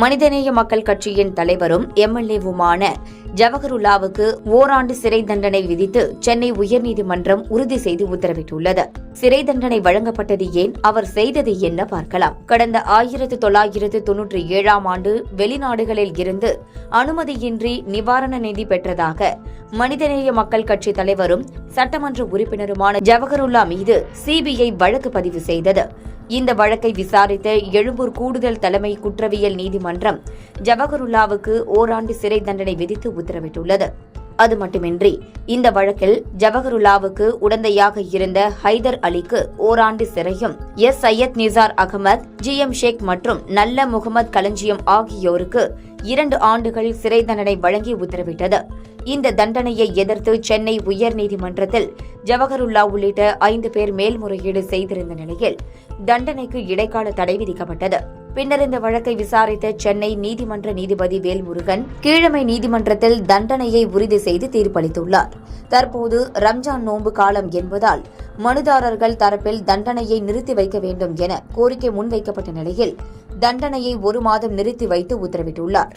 மனிதநேய மக்கள் கட்சியின் தலைவரும் எம்எல்ஏவுமான ஜவஹருல்லாவுக்கு ஓராண்டு சிறை தண்டனை விதித்து சென்னை உயர்நீதிமன்றம் உறுதி செய்து உத்தரவிட்டுள்ளது. சிறை தண்டனை வழங்கப்பட்டது ஏன், அவர் செய்தது என்ன பார்க்கலாம். கடந்த 1997ஆம் ஆண்டு வெளிநாடுகளில் இருந்து அனுமதியின்றி நிவாரண நிதி பெற்றதாக மனிதநேய மக்கள் கட்சி தலைவரும் சட்டமன்ற உறுப்பினருமான ஜவஹருல்லா மீது சிபிஐ வழக்கு பதிவு செய்தது. இந்த வழக்கை விசாரித்த எழும்பூர் கூடுதல் தலைமை குற்றவியல் நீதிமன்றம் ஜவஹருல்லாவுக்கு ஓராண்டு சிறை தண்டனை விதித்து உத்தரவிட்டுள்ளது. அது மட்டுமின்றி இந்த வழக்கில் ஜவஹருல்லாவுக்கு உடந்தையாக இருந்த ஹைதர் அலிக்கு ஓராண்டு சிறையும், எஸ் சையத் நிசார் அகமது, GM ஷேக் மற்றும் நல்ல முகமது களஞ்சியம் ஆகியோருக்கு 2 ஆண்டுகள் சிறை தண்டனை வழங்கி உத்தரவிட்டது. இந்த தண்டனையை எதிர்த்து சென்னை உயர்நீதிமன்றத்தில் ஜவஹருல்லா உள்ளிட்ட 5 பேர் மேல்முறையீடு செய்திருந்த நிலையில் தண்டனைக்கு இடைக்கால தடை விதிக்கப்பட்டது. பின்னர் இந்த வழக்கை விசாரித்த சென்னை நீதிமன்ற நீதிபதி வேல்முருகன் கீழமை நீதிமன்றத்தில் தண்டனையை உறுதி செய்து தீர்ப்பளித்துள்ளார். தற்போது ரம்ஜான் நோன்பு காலம் என்பதால் மனுதாரர்கள் தரப்பில் தண்டனையை நிறுத்தி வைக்க வேண்டும் என கோரிக்கை முன்வைக்கப்பட்ட நிலையில் தண்டனையை 1 மாதம் நிறுத்தி வைத்து உத்தரவிட்டுள்ளார்.